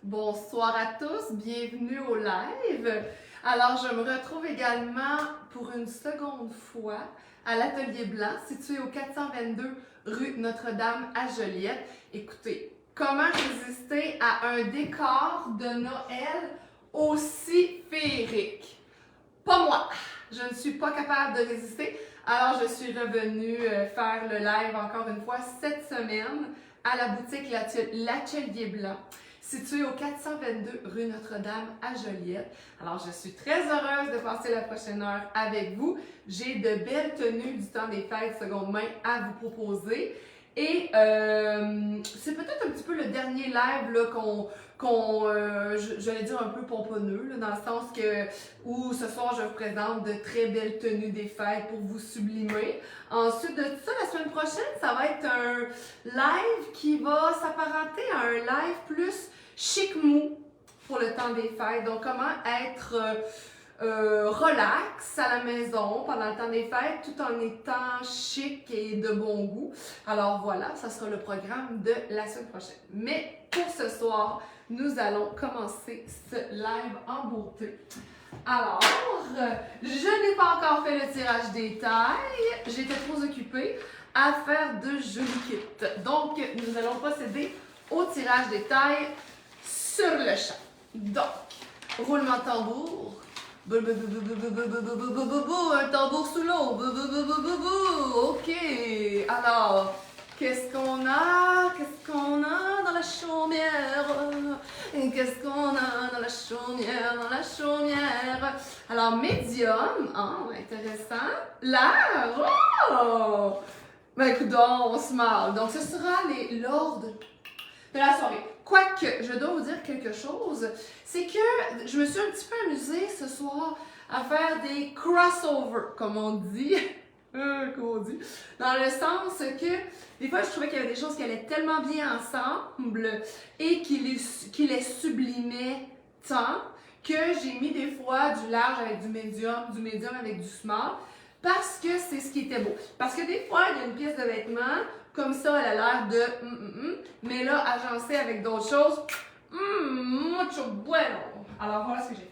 Bonsoir à tous, bienvenue au live. Alors, je me retrouve également pour une seconde fois à l'Atelier Blanc, situé au 422 rue Notre-Dame à Joliette. Écoutez, comment résister à un décor de Noël aussi féerique? Pas moi! Je ne suis pas capable de résister. Alors, je suis revenue faire le live encore une fois cette semaine à la boutique l'Atelier Blanc, située au 422 rue Notre-Dame à Joliette. Alors, je suis très heureuse de passer la prochaine heure avec vous. J'ai de belles tenues du temps des fêtes seconde main à vous proposer. Et c'est peut-être un petit peu le dernier live là, j'allais dire un peu pomponneux, là, dans le sens que où ce soir je vous présente de très belles tenues des fêtes pour vous sublimer. Ensuite de ça, la semaine prochaine, ça va être un live qui va s'apparenter à un live plus chic mou pour le temps des fêtes. Donc comment être relax à la maison pendant le temps des fêtes tout en étant chic et de bon goût. Alors voilà, ça sera le programme de la semaine prochaine. Mais pour ce soir, nous allons commencer ce live en beauté. Alors, je n'ai pas encore fait le tirage des tailles. J'étais trop occupée à faire de jolis kits. Donc, nous allons procéder au tirage des tailles sur le champ. Donc, roulement de tambour. Un tambour sous l'eau. Ok. Alors, qu'est-ce qu'on a? Qu'est-ce qu'on a dans la chaumière? Qu'est-ce qu'on a dans la chaumière? Dans la chaumière. Alors, médium. Oh, intéressant. Large. Oh! Ben, écoute, on se marre. Donc, ce sera l'ordres de la soirée. Quoique, je dois vous dire quelque chose, c'est que je me suis un petit peu amusée ce soir à faire des crossovers, comme on dit. Dans le sens que, des fois, je trouvais qu'il y avait des choses qui allaient tellement bien ensemble et qui les sublimaient tant que j'ai mis des fois du large avec du médium avec du small, parce que c'est ce qui était beau. Parce que des fois, il y a une pièce de vêtement, comme ça, elle a l'air de mais là, agencée avec d'autres choses, mucho bueno. Alors, voilà ce que j'ai fait.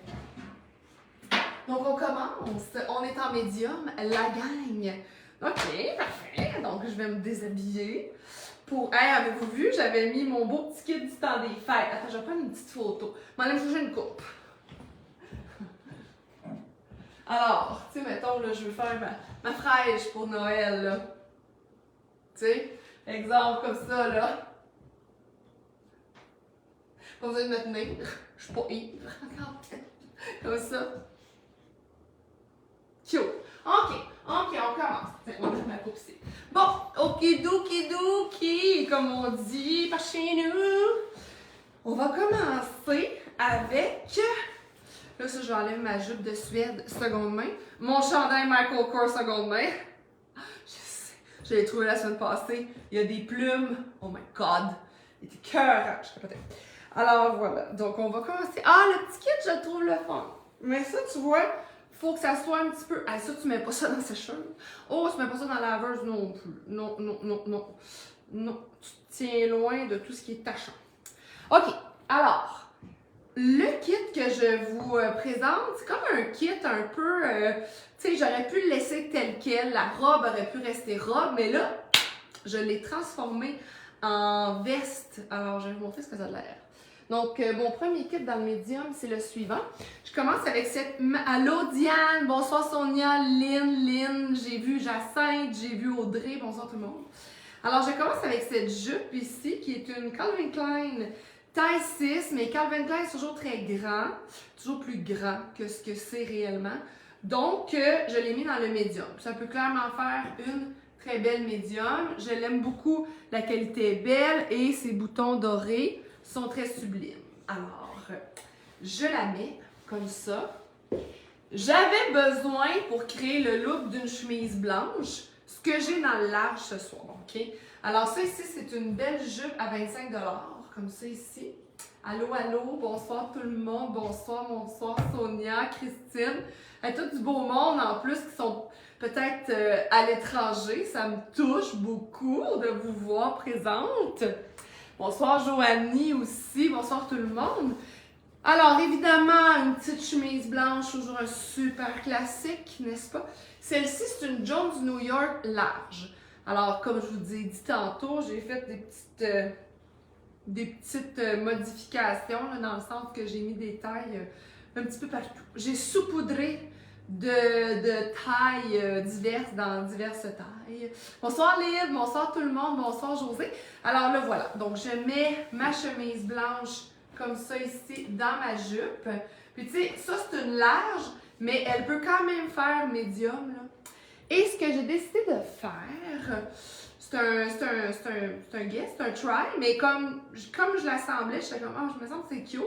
Donc, on commence. On est en médium, la gang. OK, parfait. Donc, je vais me déshabiller. Avez-vous vu, j'avais mis mon beau petit kit du temps des fêtes. Attends, je vais prendre une petite photo. Je vais aller me chercher une coupe. Alors, tu sais, mettons, là, je veux faire ma fraîche pour Noël, là. Tu sais, exemple comme ça, là. Pas besoin de me tenir. Je suis pas ivre. Comme ça. Cute. OK, on commence. On va mettre ma coupe ici. Bon, okidoki, comme on dit par chez nous. On va commencer avec... Là, ça, je vais enlever ma jupe de Suède seconde main. Mon chandail Michael Kors seconde main. Je sais, je l'ai trouvé la semaine passée. Il y a des plumes. Oh my God. Il était cœur. Je capotais. Alors, voilà. Donc, on va commencer. Ah, le petit kit, je le trouve le fun. Mais ça, tu vois, faut que ça soit un petit peu... Ah, ça, tu mets pas ça dans la sécheuse. Oh, tu mets pas ça dans la laveuse non plus. Non. Non, tu te tiens loin de tout ce qui est tachant. OK, alors... Le kit que je vous présente, c'est comme un kit un peu, tu sais, j'aurais pu le laisser tel quel, la robe aurait pu rester robe, mais là, je l'ai transformé en veste. Alors, je vais vous montrer ce que ça a l'air. Donc, mon premier kit dans le médium, c'est le suivant. Je commence avec cette... Allô Diane, bonsoir Sonia, Lynn, j'ai vu Jacinthe, j'ai vu Audrey, bonsoir tout le monde. Alors, je commence avec cette jupe ici, qui est une Calvin Klein taille 6, mais Calvin Klein est toujours très grand, toujours plus grand que ce que c'est réellement. Donc, je l'ai mis dans le médium. Ça peut clairement faire une très belle médium. Je l'aime beaucoup, la qualité est belle et ses boutons dorés sont très sublimes. Alors, je la mets comme ça. J'avais besoin pour créer le look d'une chemise blanche, ce que j'ai dans le large ce soir, OK? Alors ça ici, c'est une belle jupe à 25 $. Comme ça ici. Allô, bonsoir tout le monde, bonsoir Sonia, Christine. Et tout du beau monde en plus qui sont peut-être à l'étranger. Ça me touche beaucoup de vous voir présente. Bonsoir Joanie aussi, bonsoir tout le monde. Alors évidemment, une petite chemise blanche, toujours un super classique, n'est-ce pas? Celle-ci, c'est une Jones New York large. Alors, comme je vous ai dit tantôt, j'ai fait des petites modifications là, dans le sens que j'ai mis des tailles un petit peu partout. J'ai saupoudré de tailles diverses dans diverses tailles. Bonsoir Lyd, bonsoir tout le monde, bonsoir José. Alors là voilà, donc je mets ma chemise blanche comme ça ici dans ma jupe. Puis tu sais, ça c'est une large, mais elle peut quand même faire médium là. Et ce que j'ai décidé de faire, c'est un guess, c'est un try, mais comme je l'assemblais, j'étais comme, oh, je me sens que c'est cute.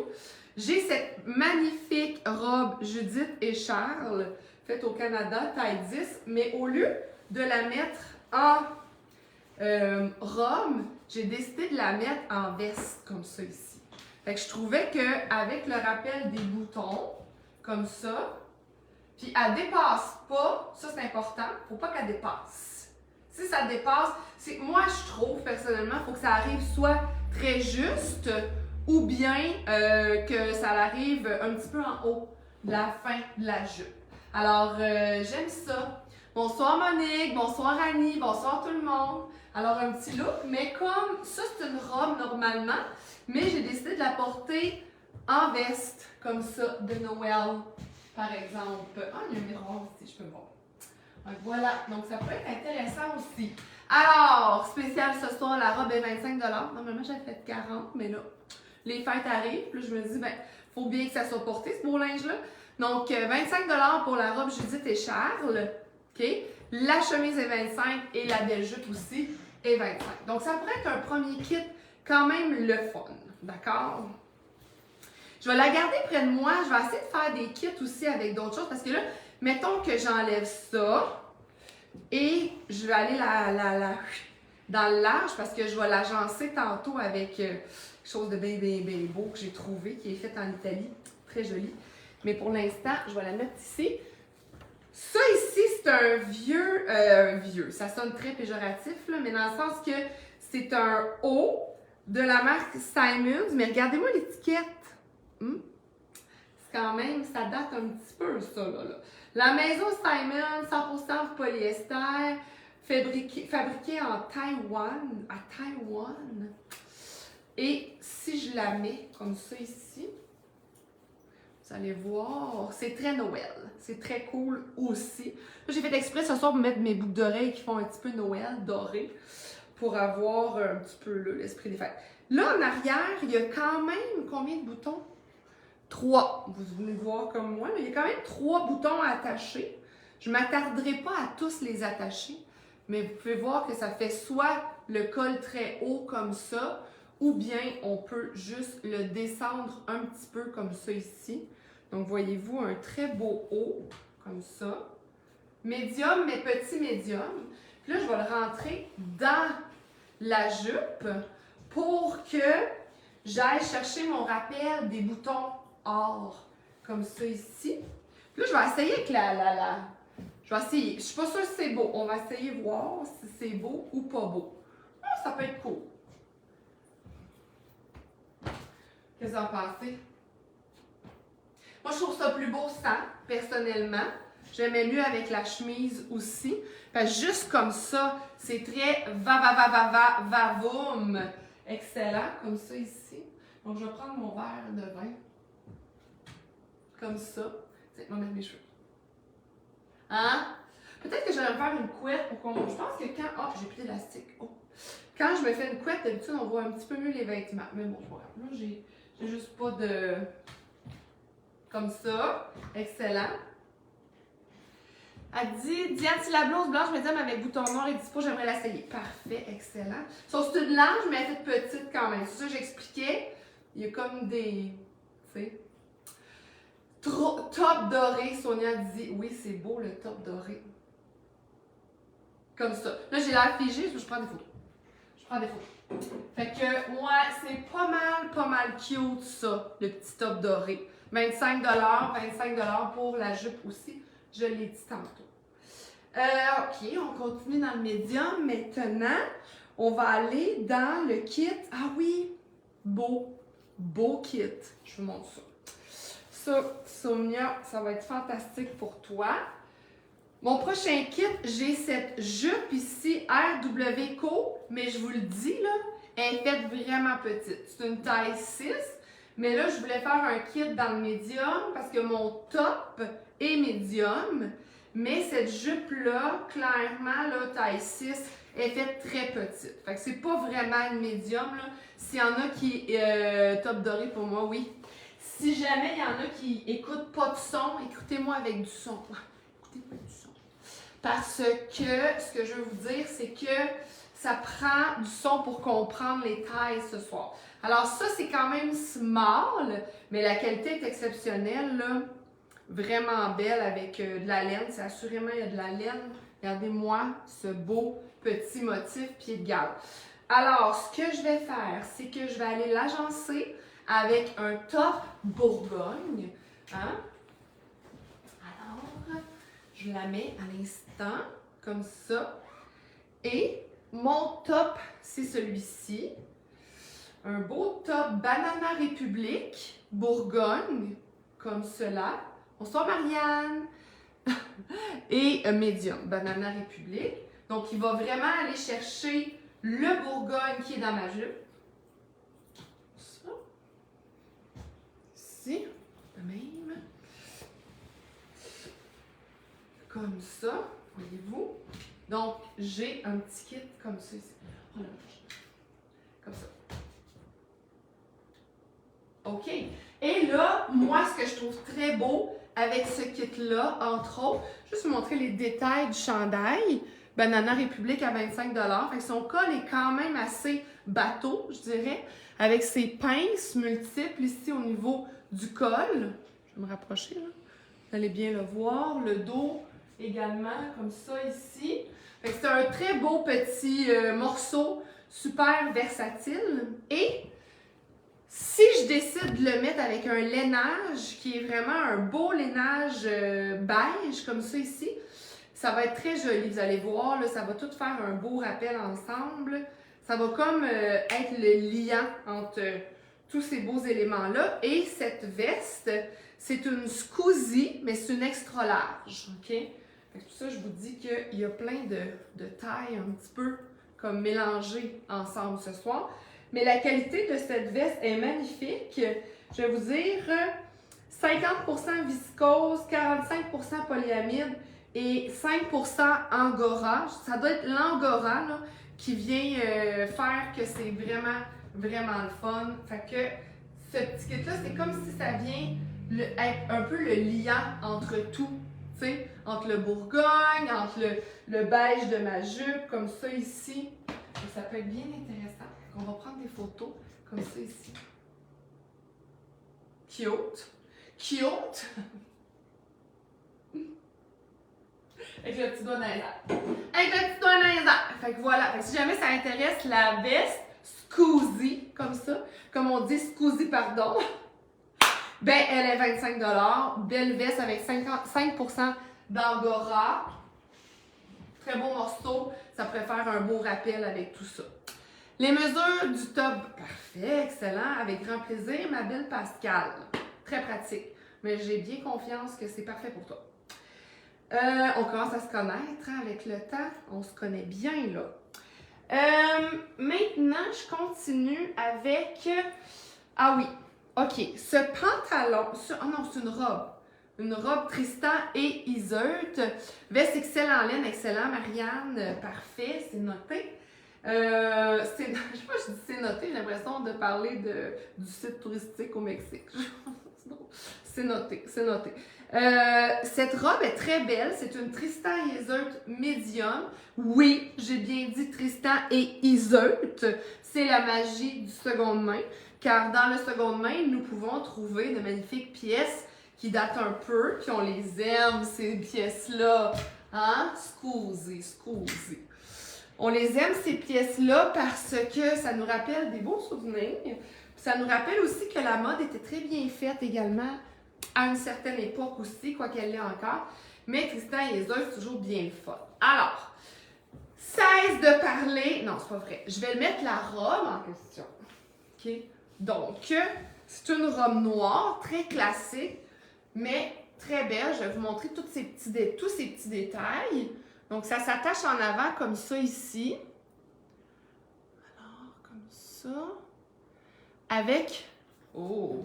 J'ai cette magnifique robe Judith et Charles, faite au Canada, taille 10, mais au lieu de la mettre en robe, j'ai décidé de la mettre en veste, comme ça ici. Fait que je trouvais qu'avec le rappel des boutons, comme ça, puis elle dépasse pas, ça c'est important, faut pas qu'elle dépasse. Si ça dépasse, moi je trouve personnellement, il faut que ça arrive soit très juste ou bien que ça arrive un petit peu en haut de la fin de la jupe. Alors j'aime ça. Bonsoir Monique, bonsoir Annie, bonsoir tout le monde. Alors un petit look, mais comme ça c'est une robe normalement, mais j'ai décidé de la porter en veste, comme ça, de Noël. Par exemple, il y a un miroir aussi, je peux voir. Donc voilà, donc ça peut être intéressant aussi. Alors, spécial ce soir, la robe est 25 $. Normalement, j'avais fait 40 mais là, les fêtes arrivent. Puis là, je me dis, faut bien que ça soit porté, ce beau linge-là. Donc, 25 $ pour la robe Judith et Charles. OK? La chemise est 25 et la belle jupe aussi est 25. Donc, ça pourrait être un premier kit quand même le fun. D'accord? Je vais la garder près de moi. Je vais essayer de faire des kits aussi avec d'autres choses parce que là, mettons que j'enlève ça et je vais aller dans le large parce que je vais l'agencer tantôt avec quelque chose de bien beau que j'ai trouvé, qui est fait en Italie. Très joli. Mais pour l'instant, je vais la mettre ici. Ça ici, c'est un vieux. Ça sonne très péjoratif, là, mais dans le sens que c'est un haut de la marque Simons. Mais regardez-moi l'étiquette. C'est quand même, ça date un petit peu, ça, là. La maison Simon, 100% polyester, fabriquée en Taïwan, à Taïwan. Et si je la mets comme ça ici, vous allez voir, c'est très Noël. C'est très cool aussi. J'ai fait exprès ce soir pour mettre mes boucles d'oreilles qui font un petit peu Noël, dorées, pour avoir un petit peu l'esprit des fêtes. Là, en arrière, il y a quand même combien de boutons? 3. Vous venez voir comme moi, mais il y a quand même 3 boutons à attacher. Je ne m'attarderai pas à tous les attacher, mais vous pouvez voir que ça fait soit le col très haut comme ça, ou bien on peut juste le descendre un petit peu comme ça ici. Donc, voyez-vous, un très beau haut, comme ça. Médium, mais petit médium. Puis là, je vais le rentrer dans la jupe pour que j'aille chercher mon rappel des boutons or, comme ça ici. Puis là, je vais essayer avec je vais essayer. Je suis pas sûre si c'est beau. On va essayer de voir si c'est beau ou pas beau. Ah, ça peut être cool. Qu'est-ce que vous en pensez? Moi, je trouve ça plus beau sans, personnellement. J'aimais mieux avec la chemise aussi. Parce que juste comme ça, c'est très va-voum. Excellent, comme ça ici. Donc, je vais prendre mon verre de vin. Comme ça. Je vais mettre mes cheveux. Hein? Peut-être que je vais me faire une couette pour qu'on... Je pense que quand... Oh, j'ai plus d'élastique. Oh. Quand je me fais une couette, d'habitude, on voit un petit peu mieux les vêtements. Mais bon, je vois. Là, j'ai juste pas de... Comme ça. Excellent. Elle dit, Diane, si la blouse blanche médium avec bouton noir est dispo, j'aimerais l'essayer. Parfait, excellent. Sauf que c'est une large, mais elle est petite quand même. C'est ça que j'expliquais. Il y a comme des... Tu sais... Top doré, Sonia dit. Oui, c'est beau le top doré. Comme ça. Là, j'ai l'air figée, je prends des photos. Fait que, moi, c'est pas mal cute ça, le petit top doré. 25 $, pour la jupe aussi. Je l'ai dit tantôt. OK, on continue dans le médium. Maintenant, on va aller dans le kit. Ah oui, beau kit. Je vous montre ça. Ça, Sonia, ça va être fantastique pour toi. Mon prochain kit, j'ai cette jupe ici, RW Co, mais je vous le dis, là, elle est faite vraiment petite. C'est une taille 6, mais là, je voulais faire un kit dans le médium parce que mon top est médium, mais cette jupe-là, clairement, là, taille 6, est faite très petite. Fait que c'est pas vraiment une médium, là. S'il y en a qui top doré pour moi, oui. Si jamais il y en a qui écoutent pas de son, écoutez-moi avec du son. Écoutez-moi du son. Parce que ce que je veux vous dire, c'est que ça prend du son pour comprendre les tailles ce soir. Alors ça, c'est quand même small, mais la qualité est exceptionnelle, là. Vraiment belle avec de la laine. C'est assurément, il y a de la laine. Regardez-moi ce beau petit motif pied de galbe. Alors, ce que je vais faire, c'est que je vais aller l'agencer avec un top Bourgogne. Hein? Alors, je la mets à l'instant, comme ça. Et mon top, c'est celui-ci. Un beau top Banana République, Bourgogne, comme cela. Bonsoir Marianne! Et médium, Banana République. Donc, il va vraiment aller chercher le Bourgogne qui est dans ma jupe. Ça. Ici, de même. Comme ça, voyez-vous. Donc, j'ai un petit kit comme ça ici. Oh là, comme ça. OK. Et là, moi, ce que je trouve très beau avec ce kit-là, entre autres, juste vous montrer les détails du chandail. Banana République à 25 $. Fait que son col est quand même assez bateau, je dirais, avec ses pinces multiples ici au niveau du col. Je vais me rapprocher, là. Vous allez bien le voir. Le dos également, comme ça ici. Fait que c'est un très beau petit morceau, super versatile. Et si je décide de le mettre avec un lainage, qui est vraiment un beau lainage beige, comme ça ici, ça va être très joli. Vous allez voir, là, ça va tout faire un beau rappel ensemble. Ça va comme être le liant entre tous ces beaux éléments-là. Et cette veste, c'est une Scusi, mais c'est une extra large. OK? C'est pour ça que je vous dis qu'il y a plein de tailles un petit peu comme mélangées ensemble ce soir. Mais la qualité de cette veste est magnifique. Je vais vous dire 50% viscose, 45% polyamide et 5% angora. Ça doit être l'angora là, qui vient faire que c'est vraiment, vraiment le fun. Fait que ce petit kit-là, c'est comme si ça vient être un peu le liant entre tout. T'sais, entre le Bourgogne, entre le beige de ma jupe, comme ça ici. Et ça peut être bien intéressant. On va prendre des photos comme ça ici. Cute. Cute. Avec le petit doigt dans les airs. Avec le petit doigt dans les airs. Fait que voilà. Fait que si jamais ça intéresse la veste Scusi, comme ça, comme on dit Scusi, pardon, ben elle est 25 $. Belle veste avec 5% d'angora. Très beau morceau. Ça pourrait faire un beau rappel avec tout ça. Les mesures du top, parfait, excellent, avec grand plaisir, ma belle Pascal. Très pratique, mais j'ai bien confiance que c'est parfait pour toi. On commence à se connaître hein, avec le temps, on se connaît bien là. Maintenant, je continue avec... Ah oui, ok, ce pantalon, oh non, c'est une robe. Une robe Tristan et Iseult. Veste XL en laine, excellent, Marianne, parfait, c'est noté. Je sais pas, je dis c'est noté, j'ai l'impression de parler du site touristique au Mexique. C'est noté, c'est noté. Cette robe est très belle, c'est une Tristan et Iseult médium. Oui, j'ai bien dit Tristan et Iseult. C'est la magie du seconde main, car dans le seconde main, nous pouvons trouver de magnifiques pièces qui datent un peu, puis on les aime, ces pièces-là. Hein? Scusi. On les aime, ces pièces-là, parce que ça nous rappelle des beaux souvenirs. Puis ça nous rappelle aussi que la mode était très bien faite également à une certaine époque aussi, quoi qu'elle l'ait encore. Mais Tristan et Iseult, c'est toujours bien le fun. Alors, cesse de parler. Non, c'est pas vrai. Je vais mettre la robe en question. OK? Donc, c'est une robe noire, très classique, mais très belle. Je vais vous montrer tous ces petits détails. Donc, ça s'attache en avant comme ça ici. Alors, comme ça. Avec... Oh!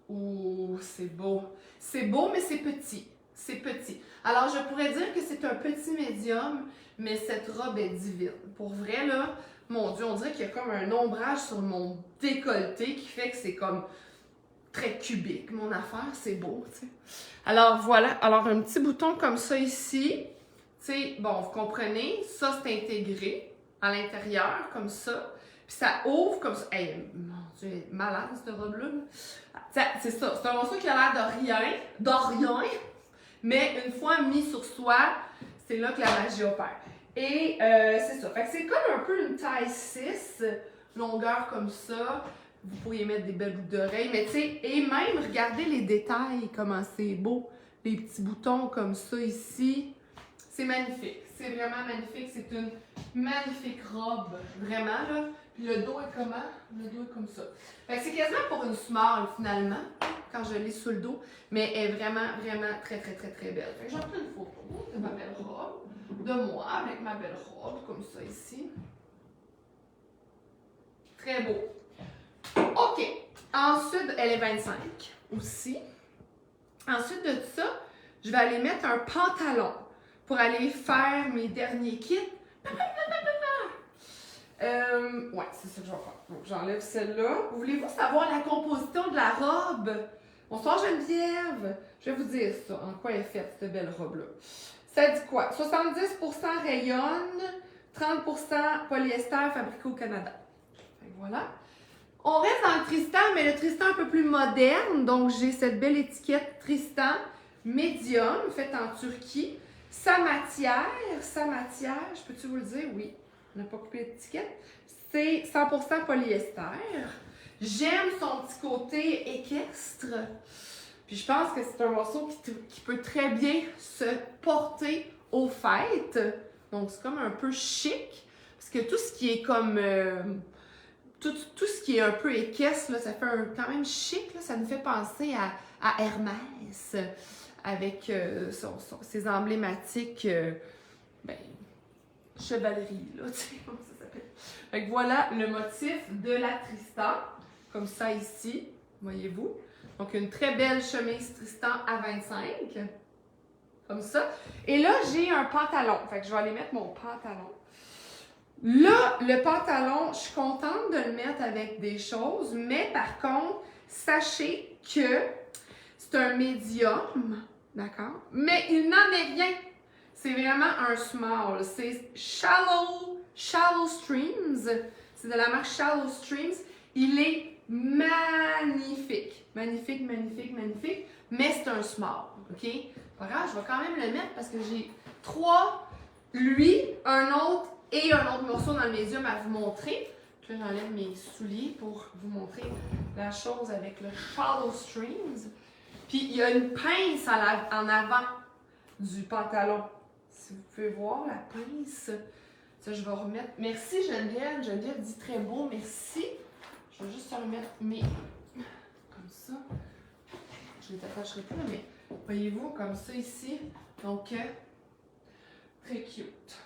Oh, c'est beau. C'est beau, mais c'est petit. C'est petit. Alors, je pourrais dire que c'est un petit médium, mais cette robe est divine. Pour vrai, là, mon Dieu, on dirait qu'il y a comme un ombrage sur mon décolleté qui fait que c'est comme très cubique. Mon affaire, c'est beau, tu sais. Alors, voilà. Alors, un petit bouton comme ça ici. Tu sais, bon, vous comprenez, ça, c'est intégré à l'intérieur, comme ça. Puis ça ouvre comme ça. Hey, mon Dieu, elle est malade, cette robe-là. C'est ça. C'est un morceau qui a l'air de rien. Mais une fois mis sur soi, c'est là que la magie opère. Et c'est ça. Fait que c'est comme un peu une taille 6, longueur comme ça. Vous pourriez mettre des belles boucles d'oreilles, mais tu sais, et même, regardez les détails, comment c'est beau. Les petits boutons comme ça ici. C'est magnifique. C'est vraiment magnifique. C'est une magnifique robe. Vraiment, là. Puis le dos est comment? Le dos est comme ça. Fait que c'est quasiment pour une small, finalement, quand je l'ai sur le dos. Mais elle est vraiment, vraiment très, très, très, très belle. Fait que j'en prends une photo de ma belle robe. De moi, avec ma belle robe, comme ça, ici. Très beau. OK. Ensuite, elle est 25 aussi. Ensuite de ça, je vais aller mettre un pantalon pour aller faire mes derniers kits. Ouais, c'est ça que je vais faire. Donc, j'enlève celle-là. Voulez-vous savoir la composition de la robe? Bonsoir Geneviève. Je vais vous dire ça, en quoi est faite cette belle robe-là. Ça dit quoi? 70% rayon, 30% polyester fabriqué au Canada. Fait, voilà. On reste dans le Tristan, mais le Tristan un peu plus moderne. Donc, j'ai cette belle étiquette Tristan Medium, faite en Turquie. Sa matière, je peux-tu vous le dire? Oui, on n'a pas coupé l'étiquette. C'est 100% polyester. J'aime son petit côté équestre. Puis je pense que c'est un morceau qui peut très bien se porter aux fêtes. Donc, c'est comme un peu chic. Parce que tout ce qui est comme... tout ce qui est un peu équestre, là, ça fait quand même chic. Là, ça nous fait penser à Hermès. Avec ses emblématiques chevalerie, là, tu sais comment ça s'appelle. Fait que voilà le motif de la Tristan, comme ça ici, voyez-vous. Donc, une très belle chemise Tristan à 25, comme ça. Et là, j'ai un pantalon. Fait que je vais aller mettre mon pantalon. Là, le pantalon, je suis contente de le mettre avec des choses, mais par contre, sachez que c'est un médium, d'accord? Mais il n'en est rien. C'est vraiment un small. C'est Shallow Streams. C'est de la marque Shallow Streams. Il est magnifique. Magnifique, magnifique, magnifique. Mais c'est un small, OK? Pas grave, je vais quand même le mettre parce que j'ai 3, lui, un autre et un autre morceau dans le médium à vous montrer. Là, j'enlève mes souliers pour vous montrer la chose avec le Shallow Streams. Puis, il y a une pince en avant du pantalon. Si vous pouvez voir la pince, ça, je vais remettre. Merci Geneviève. Geneviève dit très beau, merci. Je vais juste remettre mes... Comme ça. Je ne les attacherai plus, mais voyez-vous, comme ça ici. Donc, très cute.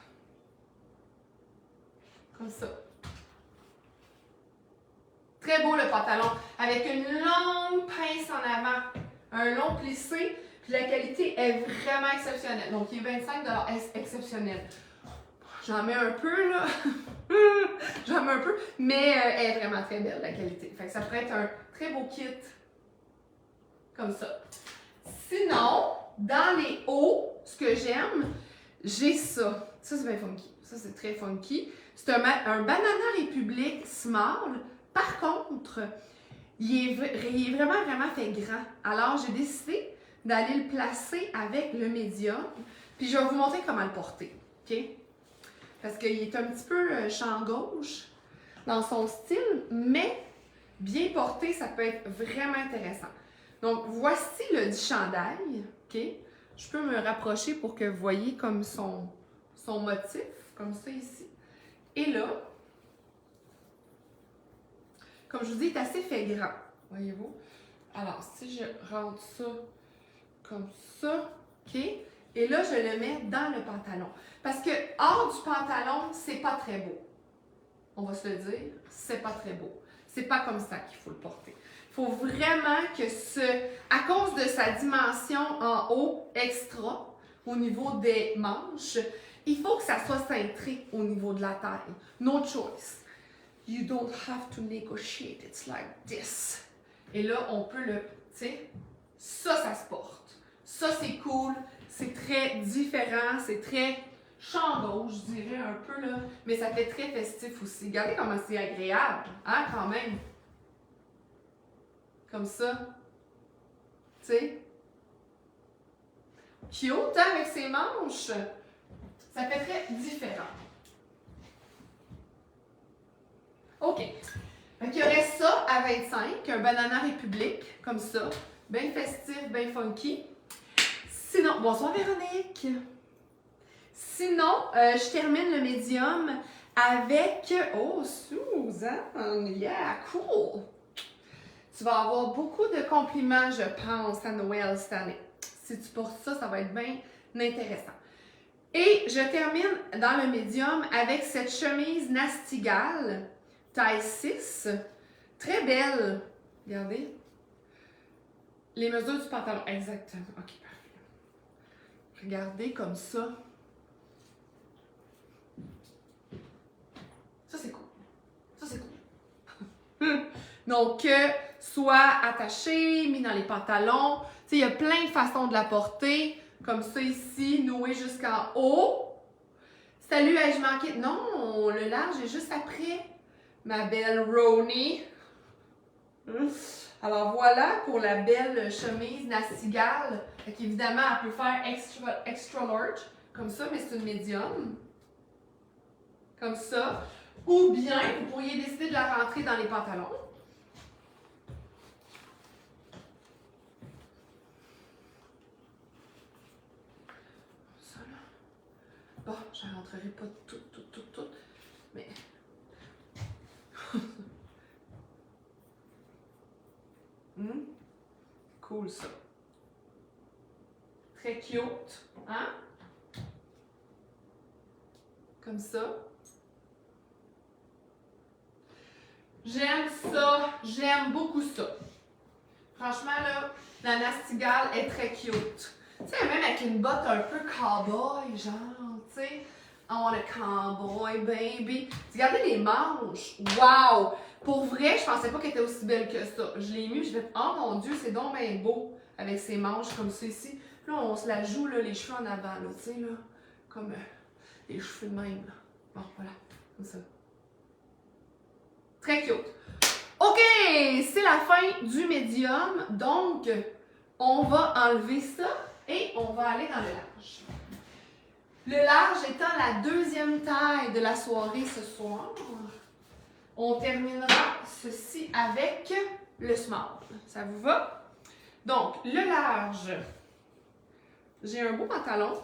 Comme ça. Très beau le pantalon. Avec une longue pince en avant. Un long plissé. Puis la qualité est vraiment exceptionnelle. Donc, il est 25$, exceptionnel. J'en mets un peu, là. J'en mets un peu. Mais elle est vraiment très belle, la qualité. Fait que ça pourrait être un très beau kit. Comme ça. Sinon, dans les hauts, ce que j'aime, j'ai ça. Ça, c'est bien funky. Ça, c'est très funky. C'est un Banana Republic Small. Par contre, il est vraiment, vraiment fait grand. Alors, j'ai décidé d'aller le placer avec le médium. Puis, je vais vous montrer comment le porter. OK? Parce qu'il est un petit peu champ gauche dans son style, mais bien porté, ça peut être vraiment intéressant. Donc, voici le dit chandail. OK? Je peux me rapprocher pour que vous voyez comme son motif. comme ça ici. Et là, comme je vous dis, il est assez fait grand, voyez-vous. Alors, si je rentre ça comme ça, OK? Et là, je le mets dans le pantalon. Parce que hors du pantalon, c'est pas très beau. On va se le dire, c'est pas très beau. C'est pas comme ça qu'il faut le porter. Il faut vraiment que à cause de sa dimension en haut extra, au niveau des manches, il faut que ça soit cintré au niveau de la taille. No choice. You don't have to negotiate. It's like this. Et là, on peut le, tu sais, ça se porte. Ça, c'est cool. C'est très différent. C'est très chambeau, je dirais un peu, là. Mais ça fait très festif aussi. Regardez comment c'est agréable, hein, quand même. Comme ça. Tu sais. Cute, hein, avec ses manches. Ça fait très différent. OK. Fait qu'il y aurait ça à 25, un Banana République, comme ça. Bien festif, bien funky. Sinon, bonsoir Véronique. Sinon, je termine le médium avec... Oh, Suzanne, yeah, cool. Tu vas avoir beaucoup de compliments, je pense, à Noël cette année. Si tu portes ça, ça va être bien intéressant. Et je termine dans le médium avec cette chemise Nastigale, taille 6. Très belle. Regardez. Les mesures du pantalon. Exactement. OK, parfait. Regardez comme ça. Ça, c'est cool. Ça, c'est cool. Donc, soit attaché, mis dans les pantalons. Tu sais, il y a plein de façons de la porter. Comme ça ici, noué jusqu'en haut. Salut, ai-je manqué? Non, le large est juste après, ma belle Roni. Alors voilà pour la belle chemise Nastigale. Fait qu'évidemment, elle peut faire extra large, comme ça, mais c'est une médium. Comme ça. Ou bien, vous pourriez décider de la rentrer dans les pantalons. Ça là. Bon, je ne rentrerai pas tout, mais... Cool ça. Très cute, hein? Comme ça. J'aime ça, j'aime beaucoup ça. Franchement, là, la Nastigale est très cute. Tu sais, même avec une botte un peu cowboy, genre, tu sais. Oh, le cowboy, baby. Regardez les manches. Wow! Pour vrai, je pensais pas qu'elle était aussi belle que ça. Je l'ai mis, je vais oh mon Dieu, c'est donc bien beau avec ses manches comme ça ici. Puis là, on se la joue, là, les cheveux en avant, là, tu sais, là. Comme les cheveux de même, là. Bon, voilà, comme ça. Très cute. OK, c'est la fin du médium. Donc, on va enlever ça et on va aller dans le large. Le large étant la deuxième taille de la soirée ce soir, on terminera ceci avec le small. Ça vous va? Donc, le large, j'ai un beau pantalon,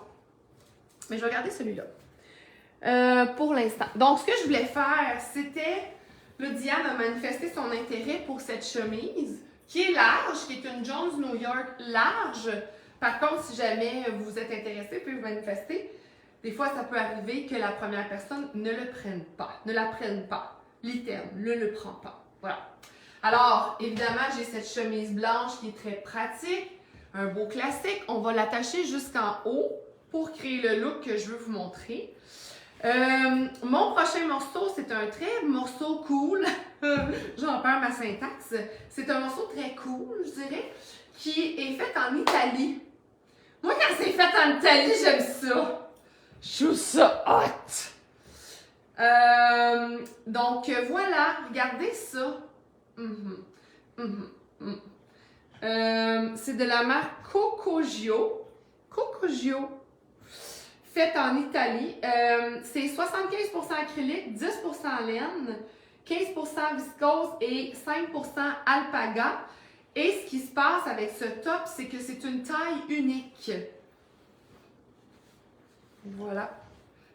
mais je vais garder celui-là pour l'instant. Donc, ce que je voulais faire, c'était... Là, Diane a manifesté son intérêt pour cette chemise qui est large, qui est une Jones New York large. Par contre, si jamais vous êtes intéressé, vous pouvez vous manifester. Des fois, ça peut arriver que la première personne ne le prenne pas, ne la prenne pas. L'iterme, ne le prend pas. Voilà. Alors, évidemment, j'ai cette chemise blanche qui est très pratique, un beau classique. On va l'attacher jusqu'en haut pour créer le look que je veux vous montrer. Mon prochain morceau, c'est un très morceau cool. J'en perds ma syntaxe. C'est un morceau très cool, je dirais, qui est fait en Italie. Moi, quand c'est fait en Italie, j'aime ça. Je trouve ça hot. Donc, voilà, regardez ça. C'est de la marque Cocogio. Cocogio. Faite en Italie. C'est 75% acrylique, 10% laine, 15% viscose et 5% alpaga. Et ce qui se passe avec ce top, c'est que c'est une taille unique. Voilà.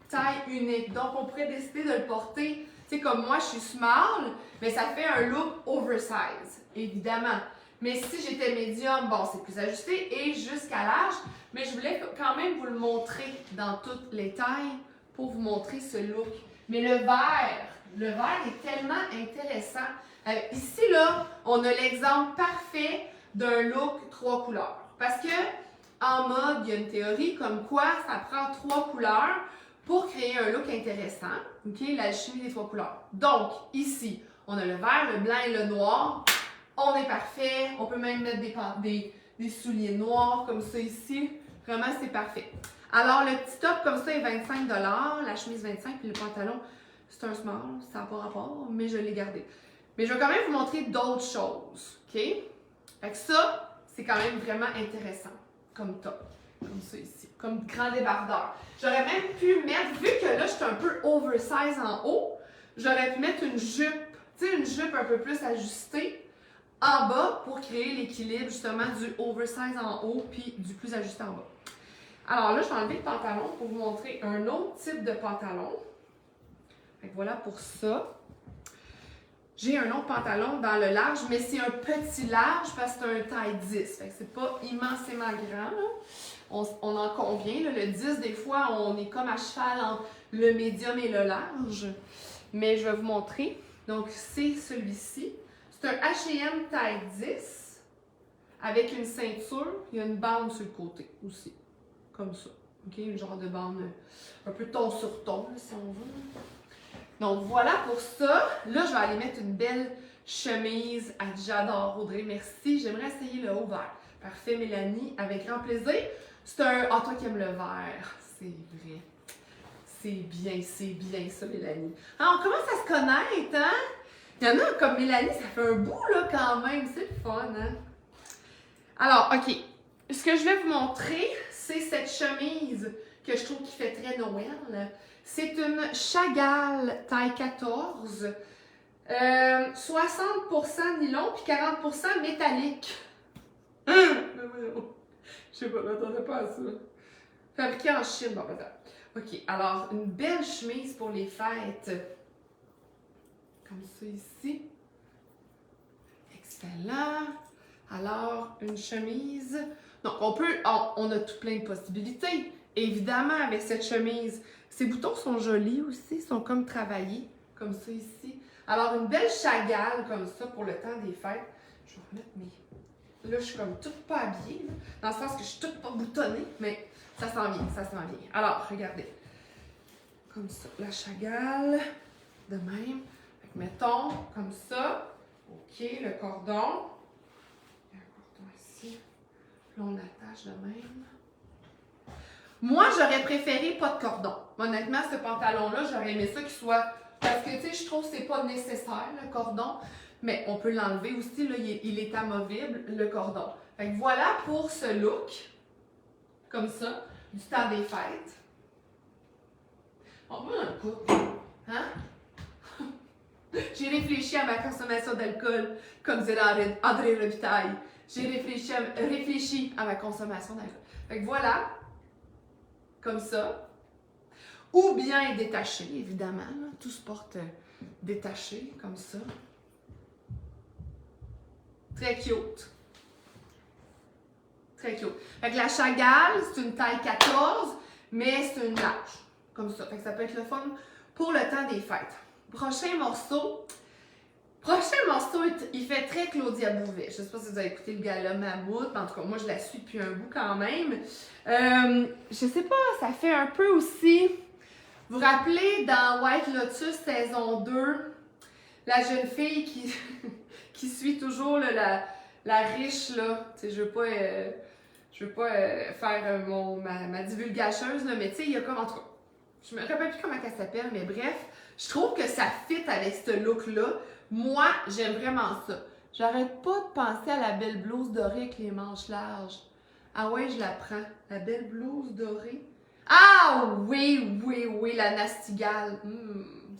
taille unique. Donc, on pourrait décider de le porter, tu sais, comme moi, je suis small, mais ça fait un look oversize, évidemment. Mais si j'étais médium, bon, c'est plus ajusté et jusqu'à l'âge, mais je voulais quand même vous le montrer dans toutes les tailles pour vous montrer ce look. Mais le vert est tellement intéressant. Ici, là, on a l'exemple parfait d'un look 3 couleurs. Parce que en mode, il y a une théorie comme quoi ça prend 3 couleurs pour créer un look intéressant. OK? L'alchimie des 3 couleurs. Donc, ici, on a le vert, le blanc et le noir. On est parfait. On peut même mettre des souliers noirs comme ça ici. Vraiment, c'est parfait. Alors, le petit top comme ça est 25 $, la chemise 25 puis le pantalon, c'est un small, ça n'a pas rapport, mais je l'ai gardé. Mais je vais quand même vous montrer d'autres choses, OK? Fait que ça, c'est quand même vraiment intéressant, comme top, comme ça ici, comme grand débardeur. J'aurais même pu mettre, vu que là, je suis un peu oversize en haut, j'aurais pu mettre une jupe, tu sais, une jupe un peu plus ajustée en bas pour créer l'équilibre justement du oversize en haut puis du plus ajusté en bas. Alors là, je vais enlever le pantalon pour vous montrer un autre type de pantalon. Fait que voilà pour ça. J'ai un autre pantalon dans le large, mais c'est un petit large parce que c'est un taille 10. Fait que c'est pas immensément grand, là. On en convient, là. Le 10, des fois, on est comme à cheval entre le médium et le large. Mais je vais vous montrer. Donc, c'est celui-ci. C'est un H&M taille 10 avec une ceinture. Il y a une bande sur le côté aussi. Comme ça. OK? Une genre de bande un peu ton sur ton, là, si on veut. Donc, voilà pour ça. Là, je vais aller mettre une belle chemise. J'adore, Audrey. Merci. J'aimerais essayer le haut vert. Parfait, Mélanie. Avec grand plaisir. C'est un... Ah, toi qui aimes le vert. C'est vrai. C'est bien ça, Mélanie. Ah, on commence à se connaître, hein? Il y en a comme Mélanie, ça fait un bout, là, quand même. C'est le fun, hein? Alors, OK. Ce que je vais vous montrer, c'est cette chemise que je trouve qui fait très Noël. C'est une Chagall taille 14, 60% nylon puis 40% métallique. Je sais pas, je m'attendais pas à ça. Fabriqué en Chine, bon, attends. OK, alors, une belle chemise pour les fêtes. Comme ça ici. Excellent. Alors, une chemise. Donc, on a tout plein de possibilités. Évidemment, avec cette chemise. Ces boutons sont jolis aussi, sont comme travaillés, comme ça ici. Alors, une belle Chagall comme ça pour le temps des fêtes. Je vais remettre mes... Là, je suis comme toute pas habillée, là, dans le sens que je suis toute pas boutonnée, mais ça s'en vient, ça s'en vient. Alors, regardez. Comme ça, la Chagall, de même. Fait que mettons, comme ça. OK, le cordon. Il y a un cordon ici. Puis on l'attache de même. Moi, j'aurais préféré pas de cordon. Honnêtement, ce pantalon-là, j'aurais aimé ça qu'il soit... Parce que, tu sais, je trouve que c'est pas nécessaire, le cordon. Mais on peut l'enlever aussi, là, il est amovible, le cordon. Fait que voilà pour ce look. Comme ça, du temps des fêtes. On va un coup. Hein? J'ai réfléchi à ma consommation d'alcool, comme dirait André Robitaille. J'ai réfléchi à ma consommation d'alcool. Fait que voilà. Comme ça. Ou bien détaché, évidemment. Là. Tout se porte détaché, comme ça. Très cute. Très cute. Fait que la Chagall, c'est une taille 14, mais c'est une large. Comme ça. Fait que ça peut être le fun pour le temps des fêtes. Prochain morceau. Il fait très Claudia Bouvet. Je ne sais pas si vous avez écouté le gala Mammouth. En tout cas, moi, je la suis depuis un bout quand même. Je sais pas, ça fait un peu aussi... Vous vous rappelez dans White Lotus saison 2, la jeune fille qui, qui suit toujours là, la riche, là. Tu sais, je veux pas faire ma divulgacheuse, là, mais tu sais, il y a comme... En tout cas, je me rappelle plus comment elle s'appelle, mais bref, je trouve que ça fit avec ce look-là. Moi, j'aime vraiment ça. J'arrête pas de penser à la belle blouse dorée avec les manches larges. Ah ouais, je la prends. La belle blouse dorée. Ah oui, la Nastigale.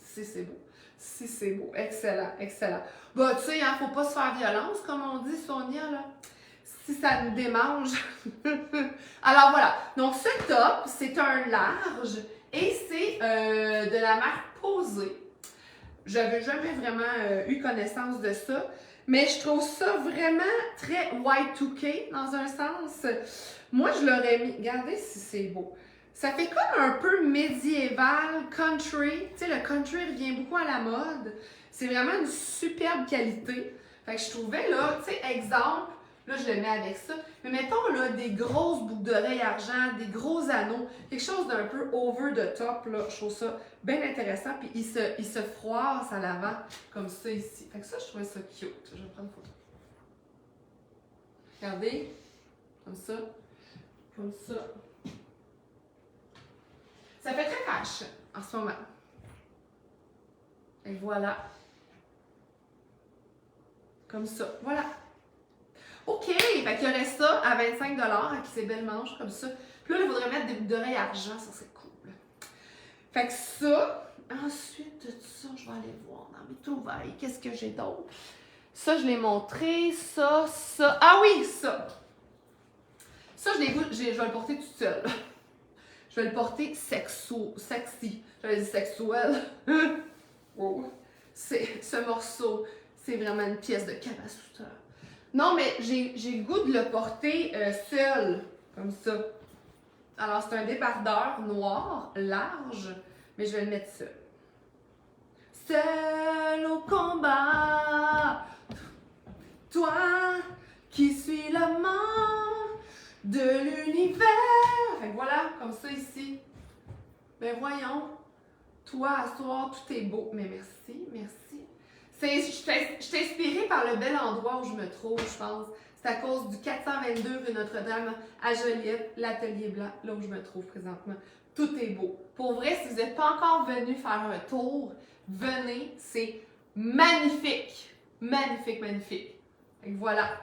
C'est beau. C'est beau. Excellent, excellent. Bah, tu sais, hein, faut pas se faire violence, comme on dit, Sonia, là. Si ça nous démange. Alors voilà. Donc, ce top, c'est un large Et c'est de la marque Posé. J'avais jamais vraiment eu connaissance de ça. Mais je trouve ça vraiment très Y2K dans un sens. Moi, je l'aurais mis. Regardez si c'est beau. Ça fait comme un peu médiéval, country. Tu sais, le country revient beaucoup à la mode. C'est vraiment une superbe qualité. Fait que je trouvais là, tu sais, exemple, là je le mets avec ça. Mais mettons là des grosses boucles d'oreilles argent, des gros anneaux, quelque chose d'un peu over the top, là. Je trouve ça bien intéressant. Puis il se froisse à l'avant, comme ça ici. Fait que ça, je trouvais ça cute. Je vais prendre une photo. Regardez, comme ça, comme ça. Ça fait très fashion en ce moment. Et voilà. Comme ça. Voilà. OK! Fait qu'il y aurait ça à 25$ avec ses belles manches comme ça. Puis là, il faudrait mettre des boucles d'oreilles argent, ça serait cool. Fait que ça. Ensuite de ça, je vais aller voir dans mes trouvailles. Qu'est-ce que j'ai d'autre? Ça, je l'ai montré. Ça. Ah oui, ça! Ça, je vais le porter toute seule. Je vais le porter sexy. J'avais dit sexuel. Wow. Ce morceau, c'est vraiment une pièce de Kamasutra. Non, mais j'ai le goût de le porter seul, comme ça. Alors, c'est un débardeur noir, large, mais je vais le mettre seul. Seul au combat, toi qui suis l'amant de l'univers. Fait que voilà, comme ça ici. Ben voyons, toi, à soir, tout est beau. Mais merci, merci. Je suis inspirée par le bel endroit où je me trouve, je pense. C'est à cause du 422 rue Notre-Dame à Joliette, l'Atelier Blanc, là où je me trouve présentement. Tout est beau. Pour vrai, si vous n'êtes pas encore venu faire un tour, venez, c'est magnifique. Magnifique, magnifique. Et voilà.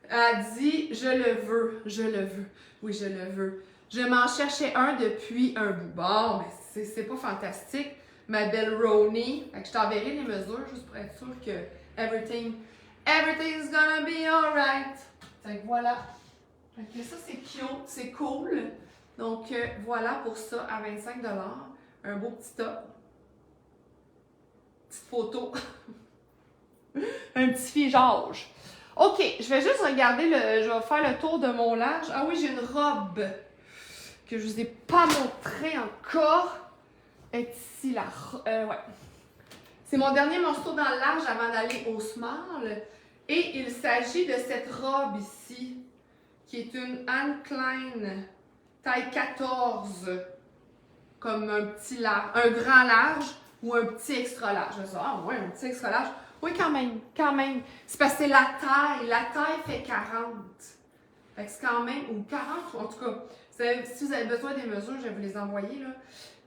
Elle dit, je le veux, je le veux. Oui, je le veux. Je m'en cherchais un depuis un bout. Bon, mais c'est pas fantastique. Ma belle Roni. Fait que je t'enverrai les mesures juste pour être sûr que everything's gonna be alright. Fait que voilà. Fait que ça, c'est cute, c'est cool. Donc voilà pour ça à 25$. Un beau petit top. Petite photo. Un petit figeage. OK, je vais juste regarder je vais faire le tour de mon large. Ah oui, j'ai une robe que je vous ai pas montrée encore. Est ici la ouais. C'est mon dernier morceau dans le large avant d'aller au small. Et il s'agit de cette robe ici, qui est une Anne Klein taille 14, comme un petit large, un grand large ou un petit extra large. Je dis, ah ouais, un petit extra large. Oui, quand même, quand même. C'est parce que c'est la taille fait 40. Fait que c'est quand même, ou 40, en tout cas. Si vous avez besoin des mesures, je vais vous les envoyer, là.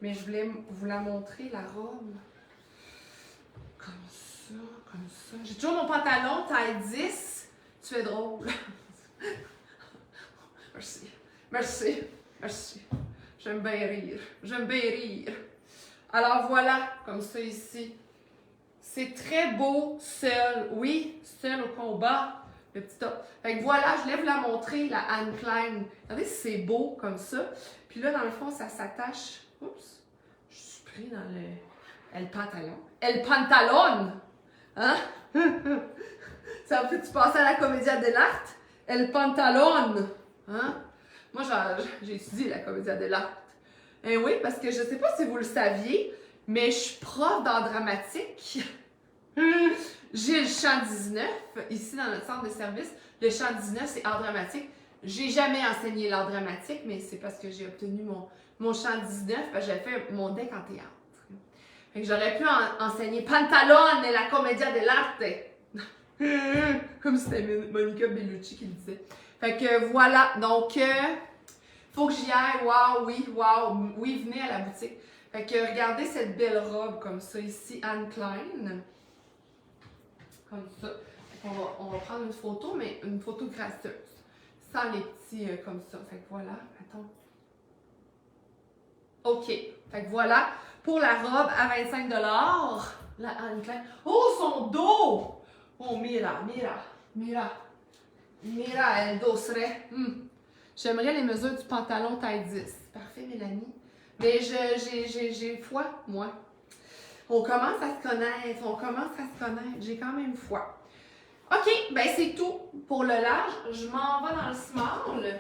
Mais je voulais vous la montrer, la robe. Comme ça, comme ça. J'ai toujours mon pantalon, taille 10. Tu es drôle. Merci, merci, merci. J'aime bien rire, j'aime bien rire. Alors voilà, comme ça ici. C'est très beau, seul. Oui, seul au combat. Le petit top. Fait que voilà, je voulais vous la montrer, la Anne Klein. Regardez si c'est beau comme ça. Puis là, dans le fond, ça s'attache. Oups. Je suis pris dans le pantalon. El pantalon! Hein? Ça me fait-tu passer à la Commedia dell'arte? El pantalon! Hein? Moi, j'ai étudié la Commedia dell'arte. Et oui, parce que je sais pas si vous le saviez, mais je suis prof d'art dramatique. J'ai le chant 19, ici dans notre centre de service. Le chant 19, c'est art dramatique. J'ai jamais enseigné l'art dramatique, mais c'est parce que j'ai obtenu mon chant 19, parce que j'avais fait mon deck en théâtre. Fait que j'aurais pu enseigner Pantalone et la Commedia dell'arte. Comme si c'était Monica Bellucci qui le disait. Fait que voilà, donc, faut que j'y aille. Wow, oui, venez à la boutique. Fait que regardez cette belle robe comme ça ici, Anne Klein. Comme ça. On va prendre une photo, mais une photo gracieuse. Sans les petits comme ça. Fait que voilà, attends. OK. Fait que voilà. Pour la robe à 25$. La Anne Klein. Oh, son dos! Oh, mira, el dos serait. J'aimerais les mesures du pantalon taille 10. Parfait, Mélanie. Mais j'ai foi, moi. On commence à se connaître, j'ai quand même foi. OK, ben c'est tout pour le large. Je m'en vais dans le small.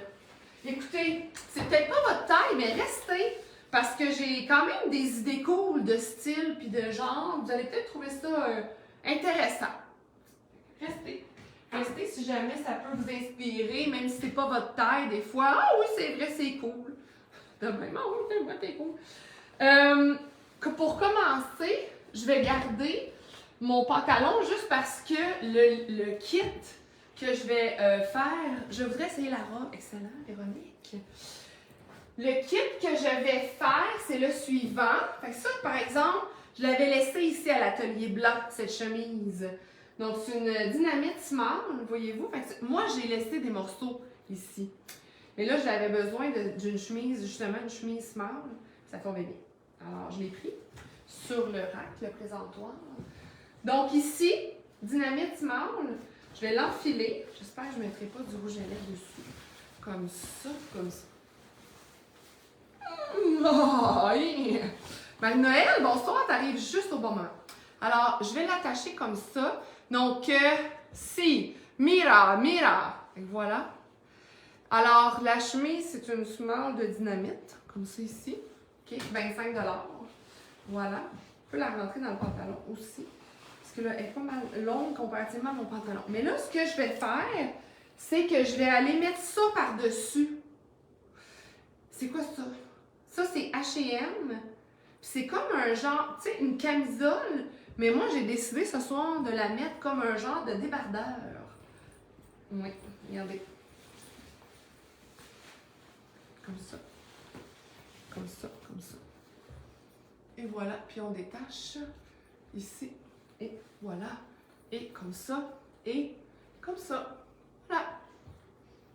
Écoutez, c'est peut-être pas votre taille, mais restez, parce que j'ai quand même des idées cool de style puis de genre. Vous allez peut-être trouver ça intéressant. Restez. Restez si jamais ça peut vous inspirer, même si c'est pas votre taille, des fois. Ah oui, c'est vrai, c'est cool. De même, ah oui, c'est vrai, c'est cool. Pour commencer, je vais garder mon pantalon juste parce que le kit que je vais faire, je voudrais essayer la robe. Excellent, Véronique. Le kit que je vais faire, c'est le suivant. Fait que ça, par exemple, je l'avais laissé ici à l'atelier blanc, cette chemise. Donc, c'est une dynamite small, voyez-vous. Fait que moi, j'ai laissé des morceaux ici. Mais là, j'avais besoin d'une chemise, justement, une chemise small. Ça tombait bien. Alors, je l'ai pris sur le rack, le présentoir. Donc, ici, dynamite small. Je vais l'enfiler. J'espère que je ne mettrai pas du rouge à lèvres dessus. Comme ça, comme ça. Oh, yeah. Ben, Noël, bonsoir, t'arrives juste au bon moment. Alors, je vais l'attacher comme ça. Donc, si, mira. Et voilà. Alors, la chemise, c'est une small de dynamite, comme ça ici. OK, 25 $. Voilà. Je peux la rentrer dans le pantalon aussi. Parce que là, elle est pas mal longue comparativement à mon pantalon. Mais là, ce que je vais faire, c'est que je vais aller mettre ça par-dessus. C'est quoi ça? Ça, c'est H&M. C'est comme un genre, tu sais, une camisole. Mais moi, j'ai décidé ce soir de la mettre comme un genre de débardeur. Oui, regardez. Comme ça. Comme ça, comme ça. Et voilà. Puis on détache ici. Et voilà. Et comme ça. Et comme ça. Voilà.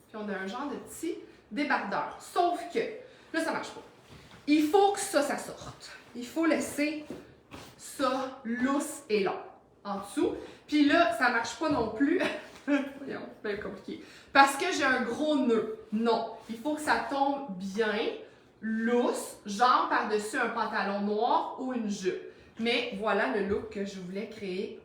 Puis on a un genre de petit débardeur. Sauf que, là, ça marche pas. Il faut que ça sorte. Il faut laisser ça lousse et long en dessous. Puis là, ça marche pas non plus. Voyons, c'est bien compliqué. Parce que j'ai un gros nœud. Non. Il faut que ça tombe bien, lousse, genre par-dessus un pantalon noir ou une jupe. Mais voilà le look que je voulais créer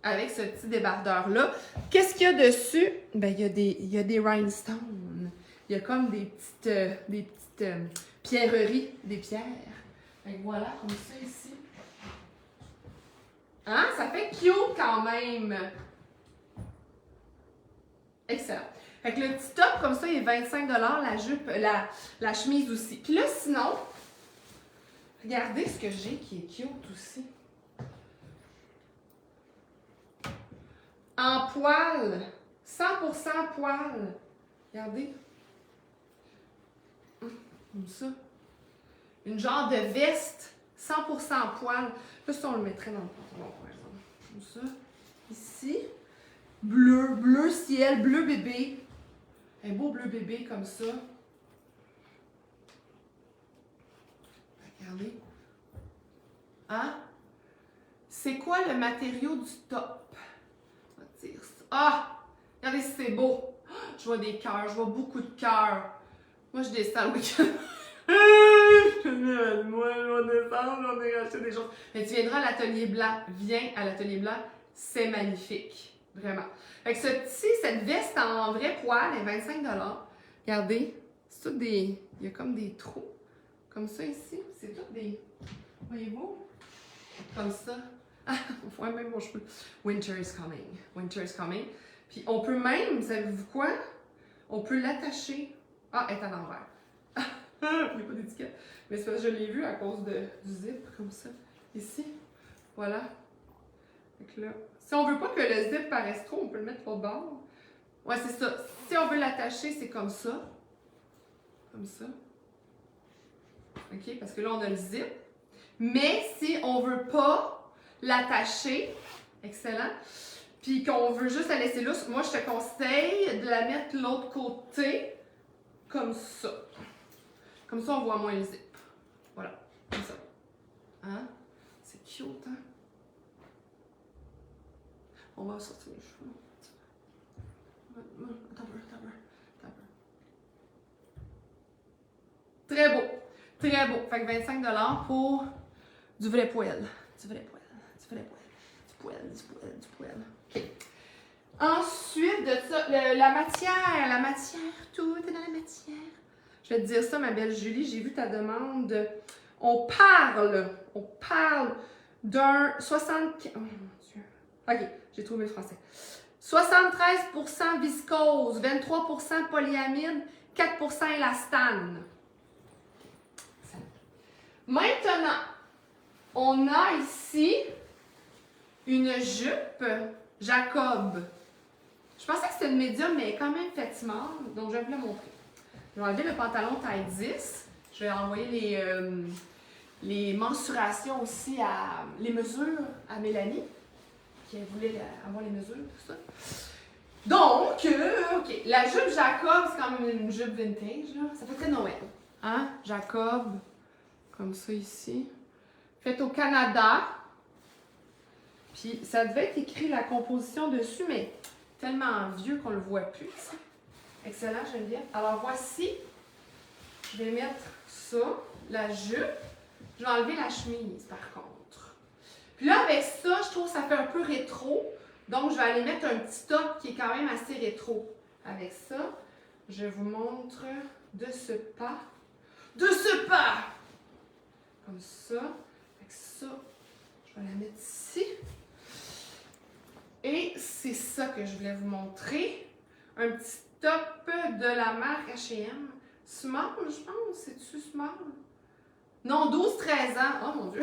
avec ce petit débardeur-là. Qu'est-ce qu'il y a dessus? Ben, il y a des rhinestones. Il y a comme des petites pierreries, des pierres. Fait que voilà, comme ça ici. Hein? Ça fait cute quand même. Excellent. Fait que le petit top, comme ça, il est 25 $, la jupe, la chemise aussi. Puis là, sinon, regardez ce que j'ai qui est cute aussi. En poil. 100% poil. Regardez. Comme ça. Une genre de veste 100% poil. Là, ça, on le mettrait dans le pantalon, par exemple. Comme ça. Ici. Bleu ciel, bleu bébé. Un beau bleu bébé comme ça. Regardez. Hein? C'est quoi le matériau du top? On va dire ça. Ah! Regardez si c'est beau. Je vois des cœurs, je vois beaucoup de cœurs. Moi, je descends le week-end. Moi, je vais descendre, on est racheté des choses. Mais tu viendras à l'atelier blanc. Viens à l'atelier blanc. C'est magnifique. Vraiment. Fait que cette veste en vrai poil est 25 $. Regardez. C'est tout des... Il y a comme des trous. Comme ça ici. C'est tout des... Voyez-vous? Comme ça. Ah, ouais, même mon cheveu. Winter is coming. Winter is coming. Puis on peut même, savez-vous quoi? On peut l'attacher. Ah, elle est à l'envers. Il n'y a pas d'étiquette. Mais c'est parce que je l'ai vu à cause du zip, comme ça. Ici. Voilà. Fait que là, si on veut pas que le zip paraisse trop, on peut le mettre au bord. Ouais, c'est ça. Si on veut l'attacher, c'est comme ça. Comme ça. OK? Parce que là, on a le zip. Mais si on veut pas l'attacher, excellent, puis qu'on veut juste la laisser lousse, moi, je te conseille de la mettre de l'autre côté, comme ça. Comme ça, on voit moins le zip. Voilà. Comme ça. Hein? C'est cute, hein? On va sortir les cheveux. Attends un peu. Très beau. Très beau. Fait que 25$ pour du vrai poêle. Du vrai poêle. Du vrai poêle. Du poêle. Du poêle. OK. Ensuite de ça, la matière, tout est dans la matière. Je vais te dire ça, ma belle Julie, j'ai vu ta demande. On parle d'un 75... Oh mon Dieu. OK, j'ai trouvé le français. 73% viscose, 23% polyamide, 4% élastane. Maintenant, on a ici une jupe Jacob. Je pensais que c'était une médium, mais elle est quand même faite small, donc je vais vous le montrer. Je vais enlever le pantalon taille 10. Je vais envoyer les mensurations aussi les mesures à Mélanie, qui voulait avoir les mesures, tout ça. Donc, OK, la jupe Jacob, c'est quand même une jupe vintage, là. Ça fait très Noël. Hein? Jacob, comme ça ici. Faite au Canada. Puis, ça devait être écrit la composition dessus, mais tellement vieux qu'on le voit plus. Ça. Excellent, Geneviève. Alors, voici. Je vais mettre ça, la jupe. Je vais enlever la chemise, par contre. Puis là, avec ça, je trouve que ça fait un peu rétro. Donc, je vais aller mettre un petit top qui est quand même assez rétro. Avec ça, je vous montre de ce pas. De ce pas! Comme ça. Avec ça, je vais la mettre ici. Et c'est ça que je voulais vous montrer. Un petit top de la marque H&M. Small, je pense. C'est-tu small? Non, 12-13 ans. Oh mon Dieu.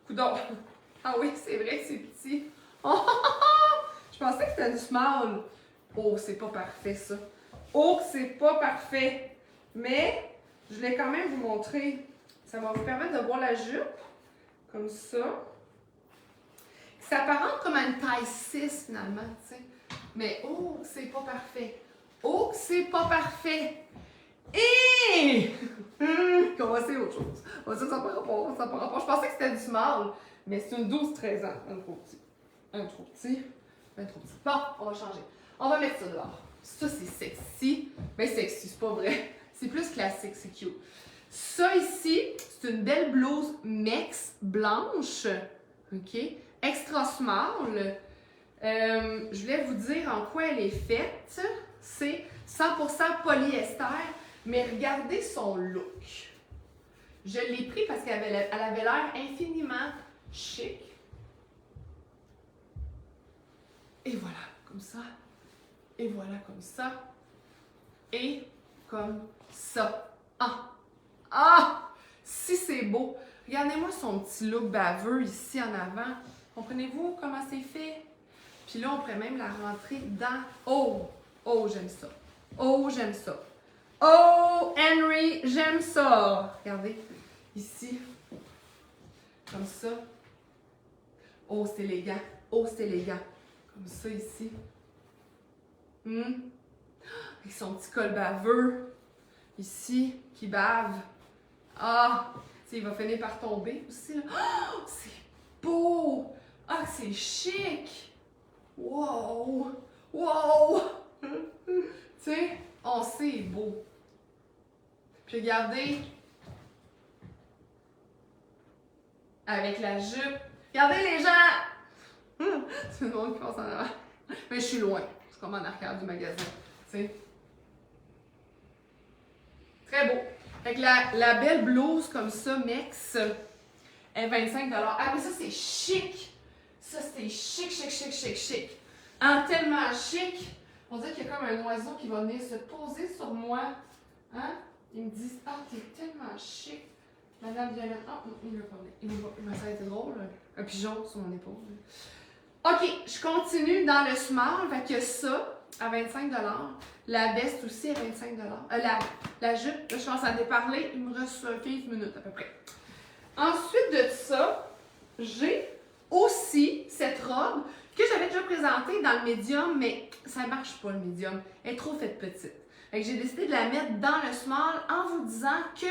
Coudon. Ah oui, c'est vrai que c'est petit. Oh, je pensais que c'était du small. Oh, c'est pas parfait, ça. Oh, c'est pas parfait. Mais, je voulais quand même vous montrer. Ça va vous permettre de voir la jupe. Comme ça. Ça apparente comme à une taille 6, finalement, tu sais. Mais, oh, c'est pas parfait. Oh, c'est pas parfait. Et on va essayer autre chose. On va dire ça par rapport. Je pensais que c'était du small, mais c'est une 12-13 ans. Un trop petit. Un trop petit. Un trop petit. Bon, on va changer. On va mettre ça dehors. Ça, c'est sexy. Mais sexy, c'est pas vrai. C'est plus classique, c'est cute. Ça ici, c'est une belle blouse Mex blanche. OK? Extra small. Je voulais vous dire en quoi elle est faite. C'est 100% polyester, mais regardez son look. Je l'ai pris parce qu'elle avait l'air infiniment chic. Et voilà, comme ça. Et voilà, comme ça. Et comme ça. Ah! Ah! Si c'est beau! Regardez-moi son petit look baveux ici en avant. Comprenez-vous comment c'est fait? Puis là, on pourrait même la rentrer dans... Oh! Oh, j'aime ça. Oh, j'aime ça. Oh, Henry, j'aime ça. Regardez, ici. Comme ça. Oh, c'est élégant. Oh, c'est élégant. Comme ça, ici. Avec son petit col baveux. Ici, qui bave. Ah! Il va finir par tomber aussi. Là. Oh, c'est beau! Ah, c'est chic! Wow! Wow! Tu sais, on sait beau. Puis regardez, avec la jupe. Regardez les gens! C'est le monde qui passe en avant. Mais je suis loin. C'est comme en arrière du magasin. Tu sais. Très beau. Fait que la belle blouse comme ça, Mex, est 25$. Ah, mais ça, c'est chic! Ça, c'est chic, chic, chic, chic, chic. Hein, tellement chic! On dirait qu'il y a comme un oiseau qui va venir se poser sur moi. Hein? Ils me disent, ah, t'es tellement chic. Madame Violette. Oh, il va pas venir. Ça a été drôle. Un pigeon sur mon épaule. OK, je continue dans le small. Fait que ça, à 25$. La veste aussi à 25$. La jupe, là, je pense à déparler. Il me reste 15 minutes à peu près. Ensuite de ça, j'ai aussi cette robe que j'avais déjà présentée dans le médium, mais ça ne marche pas le médium. Elle est trop faite petite. Fait que j'ai décidé de la mettre dans le small en vous disant que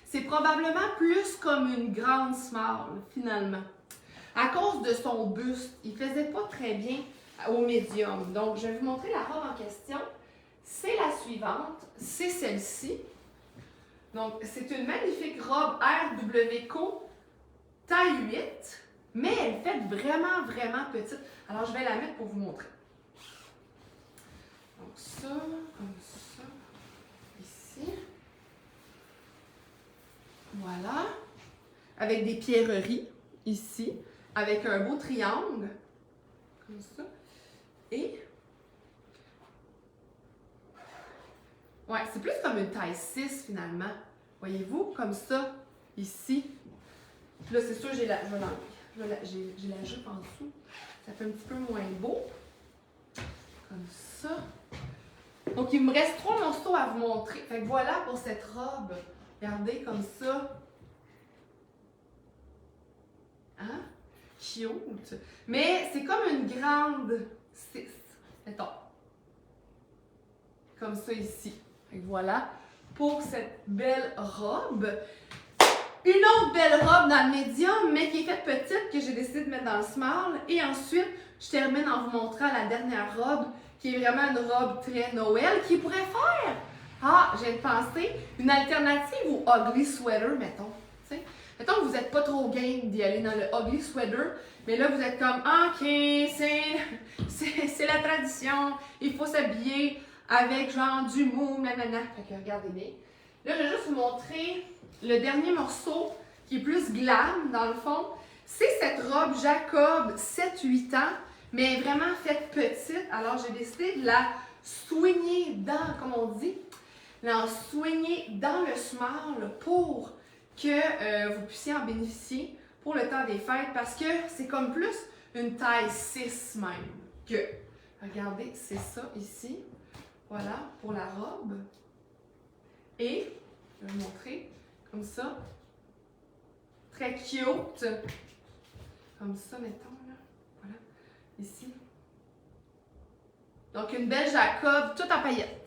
c'est probablement plus comme une grande small, finalement. À cause de son buste, il ne faisait pas très bien au médium. Donc, je vais vous montrer la robe en question. C'est la suivante. C'est celle-ci. Donc, c'est une magnifique robe RWCO taille 8, mais elle fait vraiment, vraiment petite. Alors, je vais la mettre pour vous montrer. Donc, ça, comme ça, ici. Voilà. Avec des pierreries, ici, avec un beau triangle, comme ça. Et, ouais, c'est plus comme une taille 6, finalement. Voyez-vous, comme ça, ici. Là, c'est sûr, j'ai la jupe en dessous. Ça fait un petit peu moins beau. Comme ça. Donc, il me reste 3 morceaux à vous montrer. Fait que voilà pour cette robe. Regardez, comme ça. Hein? Cute. Mais c'est comme une grande 6. Mettons. Comme ça ici. Fait que voilà pour cette belle robe. Une autre belle robe dans le médium, mais qui est faite petite, que j'ai décidé de mettre dans le small. Et ensuite, je termine en vous montrant la dernière robe, qui est vraiment une robe très Noël, qui pourrait faire, j'ai pensé, une alternative au ugly sweater, mettons. T'sais. Mettons que vous n'êtes pas trop game d'y aller dans le ugly sweater, mais là, vous êtes comme, OK, c'est la tradition, il faut s'habiller avec genre du mou, nanana. Fait que regardez bien. Là, je vais juste vous montrer le dernier morceau qui est plus glam, dans le fond. C'est cette robe Jacob 7-8 ans, mais vraiment faite petite. Alors, j'ai décidé de la soigner dans, comme on dit, la soigner dans le small pour que vous puissiez en bénéficier pour le temps des fêtes parce que c'est comme plus une taille 6 même que. Regardez, c'est ça ici. Voilà, pour la robe. Et, je vais vous montrer, comme ça. Très cute. Comme ça, mettons, là. Voilà, ici. Donc, une belle Jacob, toute en paillettes.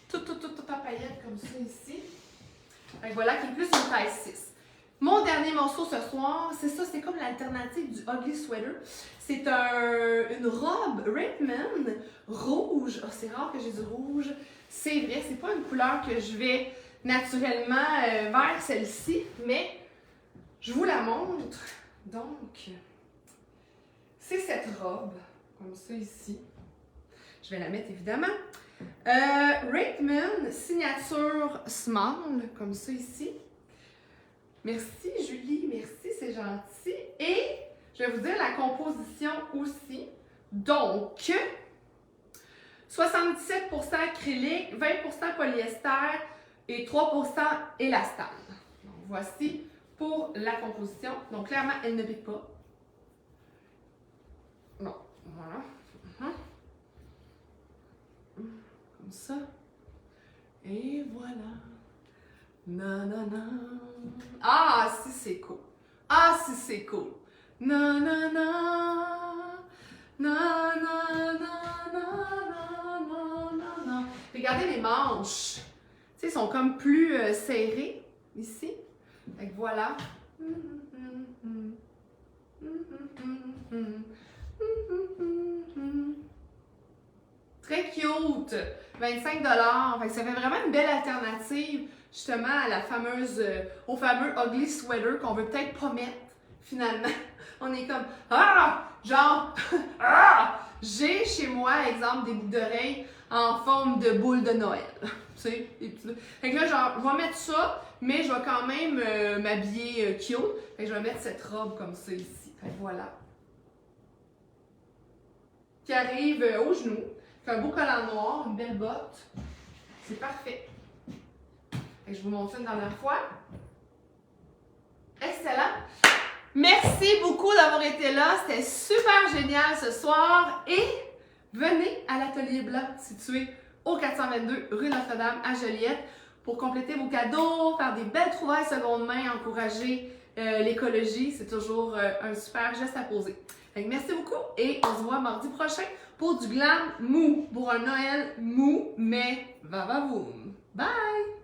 Tout en paillettes, comme ça, ici. Donc, voilà, qui est plus une taille 6. Mon dernier morceau ce soir, c'est ça, c'est comme l'alternative du ugly sweater. C'est une robe Redmond rouge. Oh, c'est rare que j'ai du rouge. C'est vrai, c'est pas une couleur que je vais naturellement vers celle-ci, mais je vous la montre. Donc, c'est cette robe, comme ça ici. Je vais la mettre évidemment. Redmond signature small, comme ça ici. Merci Julie, merci, c'est gentil. Et je vais vous dire la composition aussi. Donc, 77% acrylique, 20% polyester et 3% élastane. Donc, voici pour la composition. Donc, clairement, elle ne pique pas. Non, voilà. Comme ça. Et voilà. Nanana. Ah, si c'est cool. Ah, si c'est cool. Nanana. Nanana. Regardez les manches. Tu sais, ils sont comme plus serrés ici. Fait que voilà. Très cute. 25 $. Fait que ça fait vraiment une belle alternative justement à la fameuse, au fameux ugly sweater qu'on veut peut-être pas mettre finalement. On est comme genre j'ai chez moi exemple des boucles d'oreilles en forme de boule de Noël. Tu sais, fait que là genre je vais mettre ça, mais je vais quand même m'habiller cute. Fait que je vais mettre cette robe comme ça ici. Fait que voilà. Qui arrive au genou. Un beau collant noir, une belle botte. C'est parfait. Et je vous montre ça une dernière fois. Excellent. Merci beaucoup d'avoir été là. C'était super génial ce soir. Et venez à l'Atelier Blanc situé au 422 rue Notre-Dame à Joliette pour compléter vos cadeaux, faire des belles trouvailles seconde main, encourager l'écologie. C'est toujours un super geste à poser. Donc, merci beaucoup et on se voit mardi prochain pour du glam mou, pour un Noël mou, mais va-va-voum. Bye!